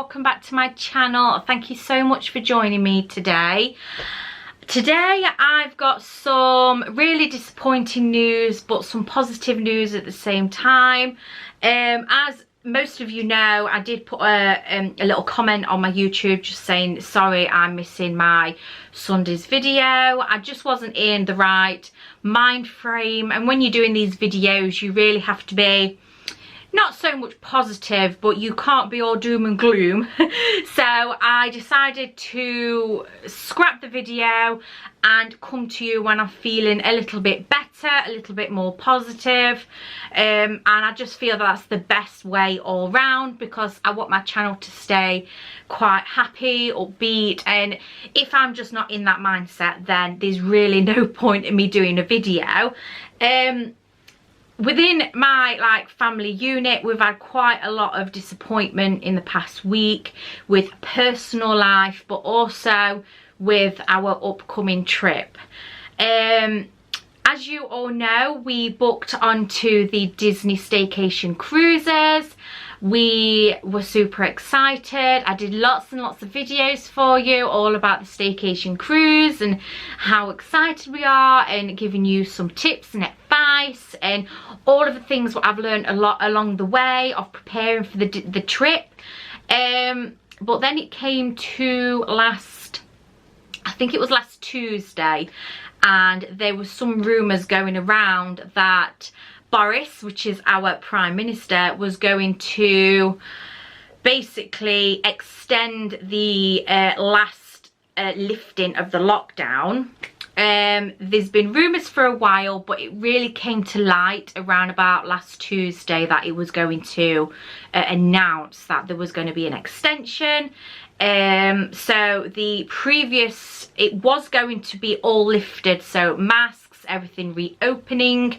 welcome back to my channel. Thank you so much for joining me today. Today I've got some really disappointing news but some positive news at the same time. As most of you know, I did put a little comment on my YouTube just saying sorry I'm missing my Sunday's video. I just wasn't in the right mind frame, and when you're doing these videos you really have to be not so much positive, but you can't be all doom and gloom. So I decided to scrap the video and come to you when I'm feeling a little bit better, a little bit more positive. And I just feel that's the best way all round, because I want my channel to stay quite happy, upbeat, and if I'm just not in that mindset, then there's really no point in me doing a video. Within my family unit, we've had quite a lot of disappointment in the past week with personal life, but also with our upcoming trip. As you all know, we booked onto the Disney Staycation Cruises. We were super excited. I did lots and lots of videos for you all about the Staycation Cruise and how excited we are, and giving you some tips and advice and all of the things that I've learned a lot along the way of preparing for the trip. But then it came to I think it was last Tuesday, and there was some rumours going around that Boris, which is our Prime Minister, was going to basically extend the last lifting of the lockdown. There's been rumours for a while, but it really came to light around about last Tuesday that it was going to announce that there was going to be an extension. So the previous, it was going to be all lifted, so masks, everything reopening,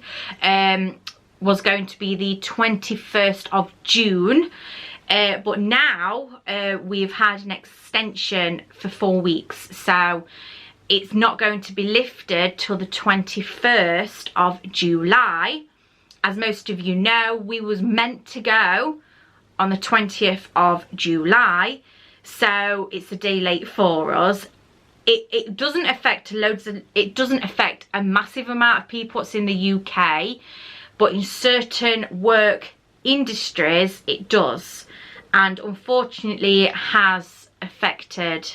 was going to be the 21st of June. But now we've had an extension for 4 weeks, so it's not going to be lifted till the 21st of July. As most of you know, we was meant to go on the 20th of July, so it's a day late for us. It doesn't affect it doesn't affect a massive amount of people that's in the UK, but in certain work industries it does, and unfortunately it has affected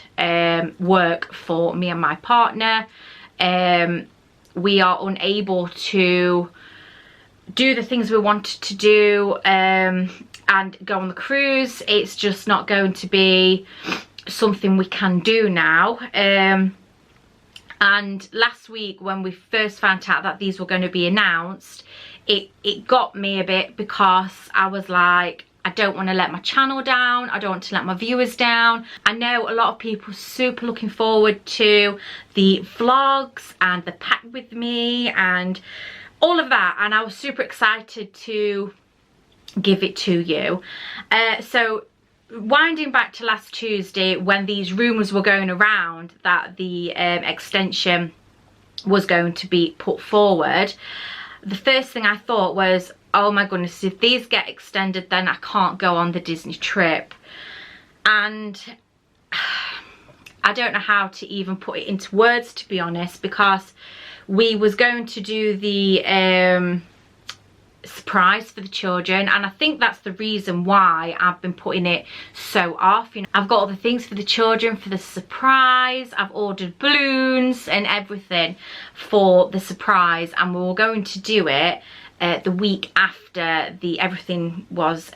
work for me and my partner. We are unable to do the things we wanted to do and go on the cruise. It's just not going to be something we can do now. And last week when we first found out that these were going to be announced, it got me a bit, because I was like, I don't want to let my channel down, I don't want to let my viewers down. I know a lot of people are super looking forward to the vlogs and the pack with me and all of that, and I was super excited to give it to you. So winding back to last Tuesday, when these rumours were going around that the extension was going to be put forward, the first thing I thought was, oh my goodness, if these get extended then I can't go on the Disney trip. And I don't know how to even put it into words, to be honest, because we was going to do the surprise for the children, and I think that's the reason why I've been putting it so off. You know, I've got all the things for the children for the surprise, I've ordered balloons and everything for the surprise, and we were going to do it the week after everything was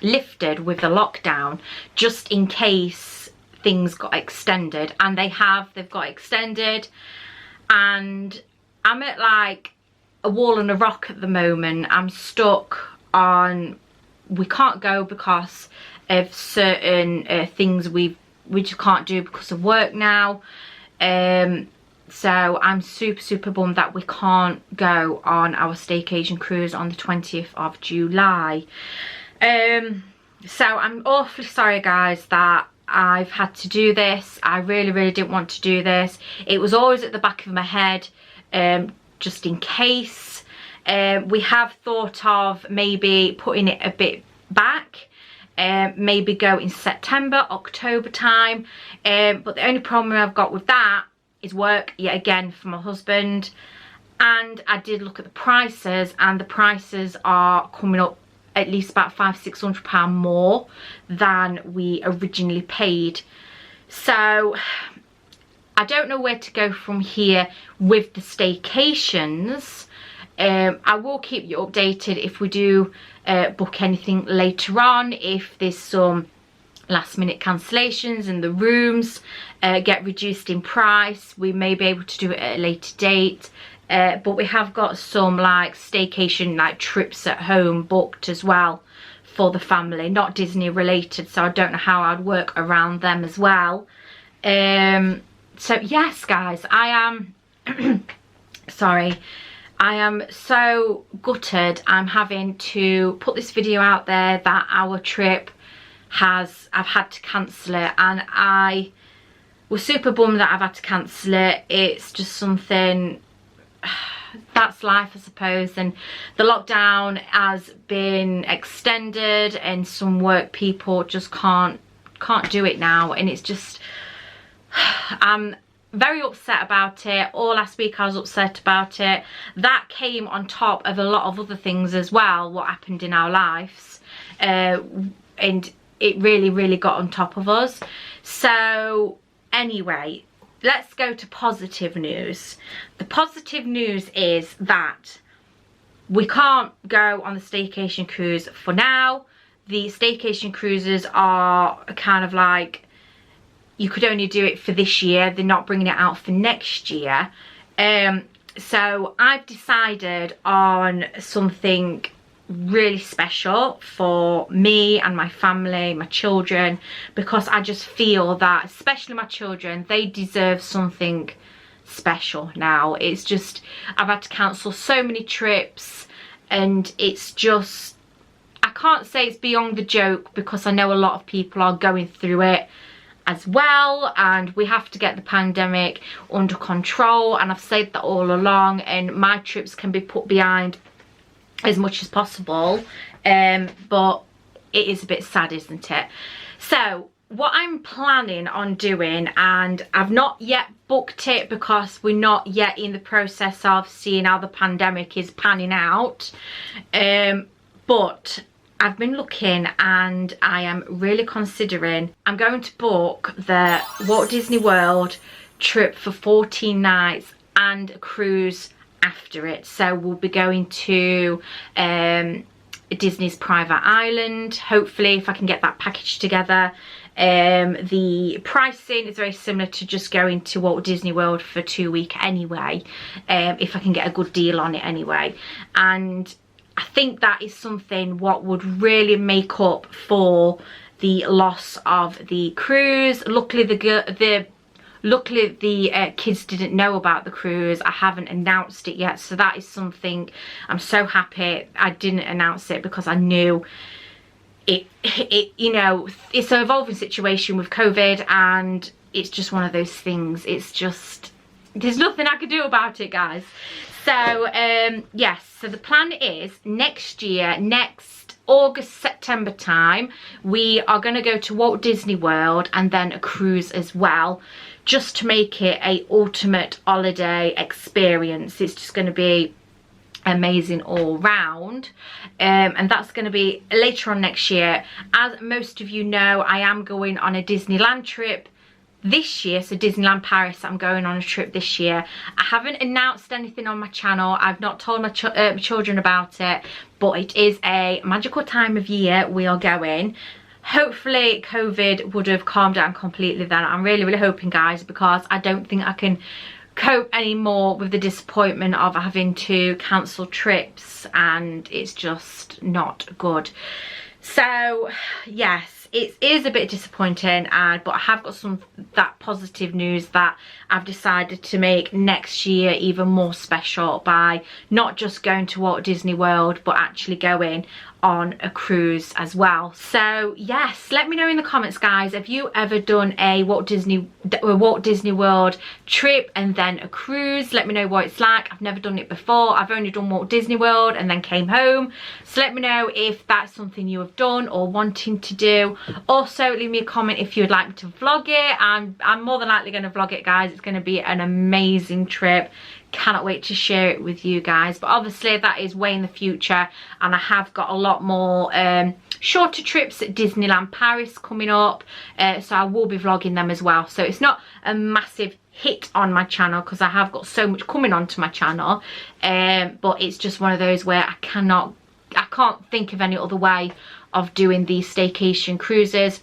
lifted with the lockdown, just in case things got extended, and they've got extended, and I'm at like a wall and a rock at the moment. I'm stuck on, we can't go because of certain things we just can't do because of work now. So I'm super bummed that we can't go on our Staycation Cruise on the 20th of July. So I'm awfully sorry guys that I've had to do this. I really didn't want to do this. It was always at the back of my head, just in case. We have thought of maybe putting it a bit back, maybe go in September, October time. But the only problem I've got with that is work yet again for my husband. And I did look at the prices, and the prices are coming up at least about £500–600 more than we originally paid. So I don't know where to go from here with the staycations. I will keep you updated if we do book anything later on, if there's some last minute cancellations and the rooms get reduced in price. We may be able to do it at a later date. But we have got some like staycation like trips at home booked as well for the family, not Disney related, so I don't know how I'd work around them as well. So yes guys, I am sorry, I am so gutted I'm having to put this video out there that our trip I've had to cancel it, and I was super bummed that I've had to cancel it. It's just something, that's life I suppose, and the lockdown has been extended and some work people just can't do it now, and it's just, I'm very upset about it. All last week I was upset about it. That came on top of a lot of other things as well, what happened in our lives, and it really got on top of us. So anyway, let's go to positive news. The positive news is that we can't go on the staycation cruise for now. The staycation cruises are kind of like, you could only do it for this year. They're not bringing it out for next year. So I've decided on something really special for me and my family, my children, because I just feel that, especially my children, they deserve something special now. It's just, I've had to cancel so many trips, and it's just, I can't say it's beyond the joke, because I know a lot of people are going through it as well, and we have to get the pandemic under control, and I've said that all along, and my trips can be put behind as much as possible, but it is a bit sad, isn't it? So what I'm planning on doing, and I've not yet booked it because we're not yet in the process of seeing how the pandemic is panning out, but I've been looking and I am really considering, I'm going to book the Walt Disney World trip for 14 nights and a cruise after it. So we'll be going to Disney's private island, hopefully, if I can get that package together. The pricing is very similar to just going to Walt Disney World for 2 weeks anyway, if I can get a good deal on it anyway. And I think that is something what would really make up for the loss of the cruise. Luckily the kids didn't know about the cruise. I haven't announced it yet, so that is something I'm so happy I didn't announce it, because I knew it you know, it's an evolving situation with COVID, and it's just one of those things. It's just, there's nothing I can do about it, guys. So yes, so the plan is next year, next August, September time, we are going to go to Walt Disney World and then a cruise as well, just to make it a ultimate holiday experience. It's just going to be amazing all round, and that's going to be later on next year. As most of you know, I am going on a Disneyland trip this year, so Disneyland Paris, I'm going on a trip this year. I haven't announced anything on my channel. I've not told my children about it, but it is a magical time of year we are going. Hopefully COVID would have calmed down completely then. I'm really hoping, guys, because I don't think I can cope anymore with the disappointment of having to cancel trips, and it's just not good. So yes, it is a bit disappointing, but I have got that positive news that I've decided to make next year even more special by not just going to Walt Disney World, but actually going on a cruise as well. So yes, let me know in the comments, guys, have you ever done a Walt Disney World trip and then a cruise? Let me know what it's like. I've never done it before. I've only done Walt Disney World and then came home. So let me know if that's something you have done or wanting to do. Also, leave me a comment if you would like me to vlog it. I'm more than likely going to vlog it, guys. It's going to be an amazing trip. Cannot wait to share it with you guys, but obviously that is way in the future, and I have got a lot more shorter trips at Disneyland Paris coming up, so I will be vlogging them as well. So it's not a massive hit on my channel because I have got so much coming onto my channel, but it's just one of those where I can't think of any other way of doing these staycation cruises,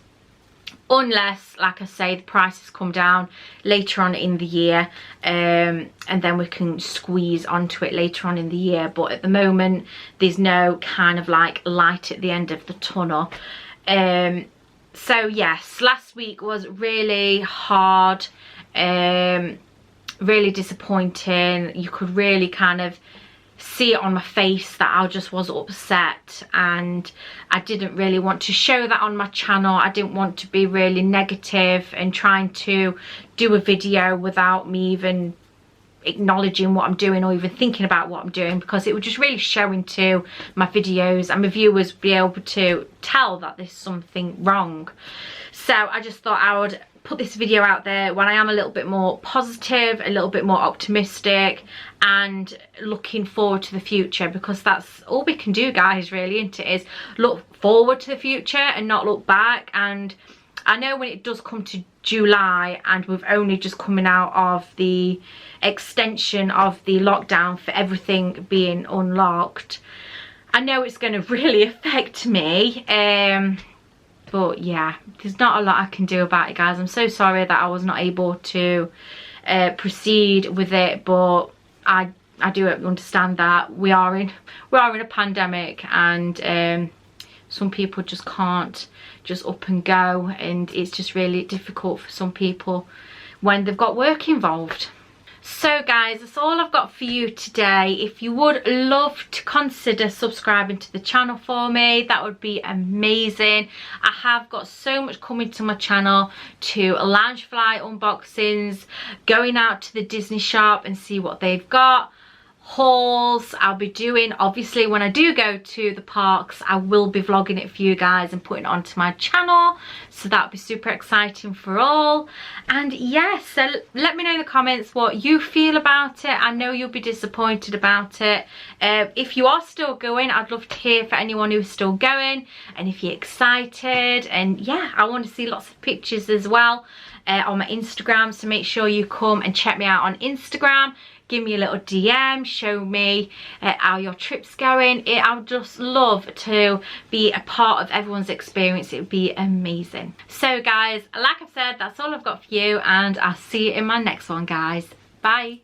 unless, like I say, the prices come down later on in the year, and then we can squeeze onto it later on in the year. But at the moment there's no kind of like light at the end of the tunnel. So yes, last week was really hard, really disappointing. You could really kind of see it on my face that I just was upset, and I didn't really want to show that on my channel. I didn't want to be really negative and trying to do a video without me even acknowledging what I'm doing or even thinking about what I'm doing, because it would just really show into my videos and my viewers be able to tell that there's something wrong. So I just thought I would put this video out there when I am a little bit more positive, a little bit more optimistic, and looking forward to the future, because that's all we can do, guys, really, isn't it? Is look forward to the future and not look back. And I know when it does come to July and we've only just coming out of the extension of the lockdown for everything being unlocked, I know it's going to really affect me. But yeah, there's not a lot I can do about it, guys. I'm so sorry that I was not able to proceed with it, but I do understand that we are in a pandemic, and some people just can't just up and go, and it's just really difficult for some people when they've got work involved. So guys, that's all I've got for you today. If you would love to consider subscribing to the channel for me, that would be amazing. I have got so much coming to my channel, to Loungefly unboxings, going out to the Disney shop and see what they've got, hauls I'll be doing. Obviously when I do go to the parks, I will be vlogging it for you guys and putting it onto my channel, so that'll be super exciting for all. And yes, so let me know in the comments what you feel about it. I know you'll be disappointed about it. If you are still going, I'd love to hear for anyone who's still going, and if you're excited. And yeah, I want to see lots of pictures as well on my Instagram, so make sure you come and check me out on Instagram. Give me a little DM, show me how your trip's going. I would just love to be a part of everyone's experience. It would be amazing. So guys, like I've said, that's all I've got for you, and I'll see you in my next one, guys. Bye.